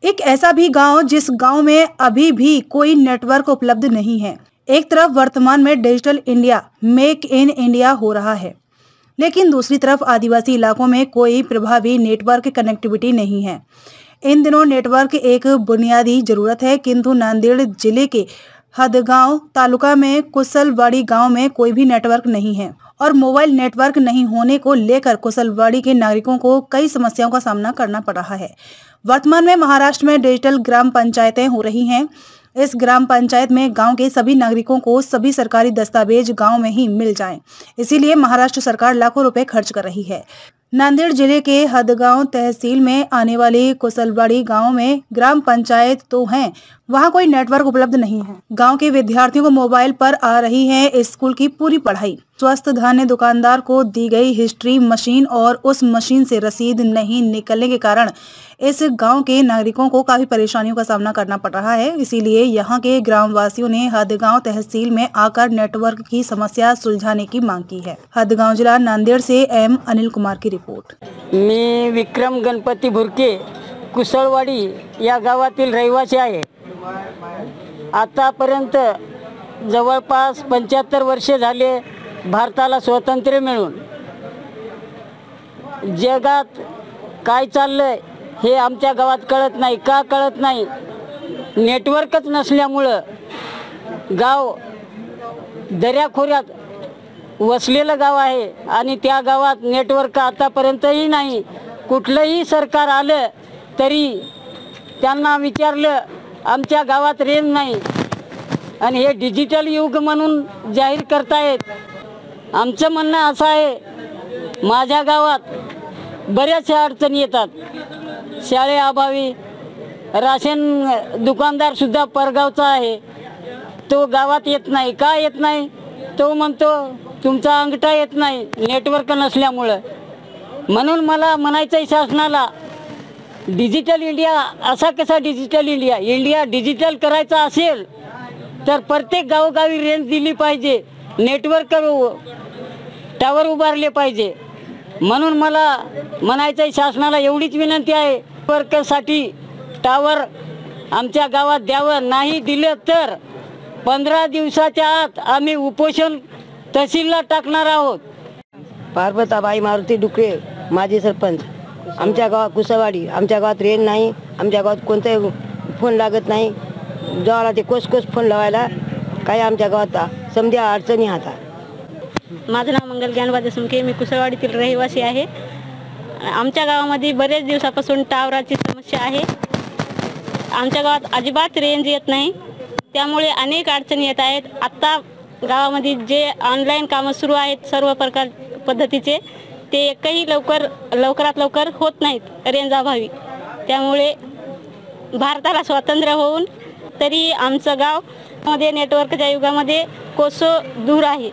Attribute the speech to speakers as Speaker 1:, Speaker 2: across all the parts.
Speaker 1: एक ऐसा भी गांव जिस गांव में अभी भी कोई नेटवर्क उपलब्ध नहीं है। एक तरफ वर्तमान में digital India, make in India हो रहा है, लेकिन दूसरी तरफ आदिवासी इलाकों में कोई प्रभावी नेटवर्क कनेक्टिविटी नहीं है। इन दिनों नेटवर्क एक बुनियादी जरूरत है, किंतु नांदेड़ जिले के हदगांव तालुका में कुशलवाड़ी गांव में कोई भी नेटवर्क नहीं है और मोबाइल नेटवर्क नहीं होने को लेकर कुशलवाड़ी के नागरिकों को कई समस्याओं का सामना करना पड़ रहा है। वर्तमान में महाराष्ट्र में डिजिटल ग्राम पंचायतें हो रही हैं। इस ग्राम पंचायत में गांव के सभी नागरिकों को सभी सरकारी दस्तावेज गांव में ही मिल जाएं। इसीलिए महाराष्ट्र सरकार लाखों रुपए खर्च कर रही है। नांदेड़ जिले के हदगांव तहसील में आने वाली कुशलवाड़ी गांव में ग्राम पंचायत तो हैं, वहां कोई नेटवर्क उपलब्ध नहीं है। गांव के विद्यार्थियों को मोबाइल पर आ रही है स्कूल की पूरी पढ़ाई। स्वस्थ धान्य दुकानदार को दी गई हिस्ट्री मशीन और उस मशीन से रसीद नहीं निकलने के कारण इस गांव के नागरिकों को काफी परेशानियों का सामना करना पड़ रहा है। इसीलिए यहां के ग्रामवासियों ने हदगांव तहसील में आकर नेटवर्क की समस्या सुलझाने की मांग की है। हदगांव जिला नांदेड़ से एम अनिल कुमार की रिपोर्ट।
Speaker 2: मी विक्रम गणपती भुरके कुशलवाडी या गावातील रहिवासी आहे। आतापर्यंत जवळपास 75 वर्षे झाले भारताला स्वातंत्र्य मिळून। जगात काय चाललंय हे आमच्या गावात कळत नाही। का कळत नाही? नेटवर्कच नसल्यामुळं गाव दऱ्याखोऱ्यात वसलेलं गाव आहे आणि त्या गावात नेटवर्क आतापर्यंतही नाही। कुठलंही सरकार आलं तरी त्यांना विचारलं आमच्या गावात रेंज नाही आणि हे डिजिटल युग म्हणून जाहीर करतायत। आमचं म्हणणं असं आहे, माझ्या गावात बऱ्याचशा अडचणी येतात। शाळेअभावी राशन दुकानदार सुद्धा परगावचा आहे, तो गावात येत नाही। का येत नाही? तो म्हणतो तुमचा अंगठा येत नाही नेटवर्क नसल्यामुळं। म्हणून मला म्हणायचं आहे शासनाला, डिजिटल इंडिया असा कसा डिजिटल इंडिया? इंडिया डिजिटल करायचा असेल तर प्रत्येक गावोगावी रेंज दिली पाहिजे, नेटवर्क टावर उभारले पाहिजे। म्हणून मला म्हणायचं आहे शासनाला एवढीच विनंती आहे, नेटवर्कसाठी टावर आमच्या गावात द्यावं। नाही दिलं तर 15 दिवसाच्या आत आम्ही उपोषण तहसीलला टाकणार आहोत।
Speaker 3: पार्वताबाई मारुती डुकरे, माजी सरपंच। आमच्या गावात कुशलवाडी, आमच्या गावात रेंज नाही, आमच्या गावात कोणताही फोन लागत नाही। जेव्हा ते कोस फोन लावायला काय आमच्या गावात समजा अडचणी हातात।
Speaker 4: माझं नाव मंगल ज्ञानवाद सुमके, मी कुशलवाडीतील रहिवासी आहे। आमच्या गावामध्ये बरेच दिवसापासून टावराची समस्या आहे। आमच्या गावात अजिबात रेंज येत नाही, त्यामुळे अनेक अडचणी येत आहेत। आत्ता गावामध्ये जे ऑनलाईन कामं सुरू आहेत सर्व प्रकार पद्धतीचे, ते एकही लवकरात लवकर होत नाहीत रेंज अभावी। त्यामुळे भारताला स्वातंत्र्य होऊन तरी आमचं गावामध्ये नेटवर्कच्या युगामध्ये कोसो दूर आहे।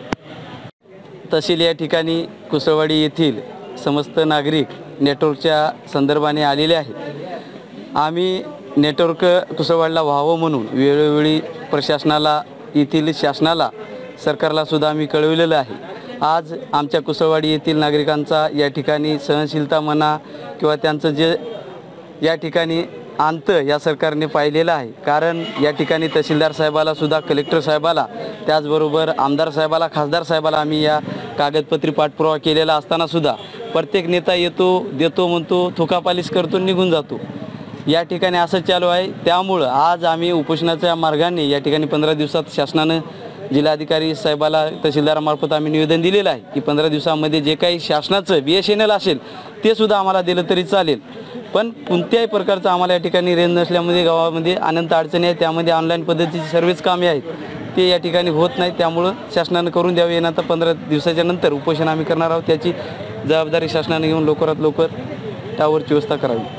Speaker 5: तहसील या ठिकाणी कुशलवाडी येथील समस्त नागरिक नेटवर्कच्या संदर्भाने आलेले आहेत। आम्ही नेटवर्क कुशलवाडीला व्हावं म्हणून वेळोवेळी प्रशासनाला, येथील शासनाला, सरकारला सुद्धा आम्ही कळविलेलं आहे। आज आमच्या कुशलवाडी येथील नागरिकांचा या ठिकाणी सहनशीलता म्हणा किंवा त्यांचं जे या ठिकाणी अंत या सरकारने पाहिलेलं आहे। कारण या ठिकाणी तहसीलदार साहेबाला सुद्धा, कलेक्टर साहेबाला, त्याचबरोबर आमदार साहेबाला, खासदार साहेबाला आम्ही या कागदपत्री पाठपुरावा केलेला असताना सुद्धा प्रत्येक नेता येतो, देतो म्हणतो, थोकापालीस करतो, निघून जातो। या ठिकाणी असं चालू आहे। त्यामुळं आज आम्ही उपोषणाच्या मार्गाने या ठिकाणी 15 दिवसात शासनानं जिल्हाधिकारी साहेबाला, तहसीलदारामार्फत आम्ही निवेदन दिलेलं आहे की 15 दिवसामध्ये जे काही शासनाचं BSNL असेल ते सुद्धा आम्हाला दिलं तरी चालेल, पण कोणत्याही प्रकारचं आम्हाला या ठिकाणी रेंज नसल्यामुळे गावामध्ये अनंत अडचणी आहेत। त्यामध्ये ऑनलाईन पद्धतीची सर्वच कामे आहेत, ते या ठिकाणी होत नाही। त्यामुळं शासनानं करून द्यावे। येणार 15 दिवसाच्या नंतर उपोषण आम्ही करणार आहोत। त्याची जबाबदारी शासनाने घेऊन लवकरात लवकर टावरची व्यवस्था करावी।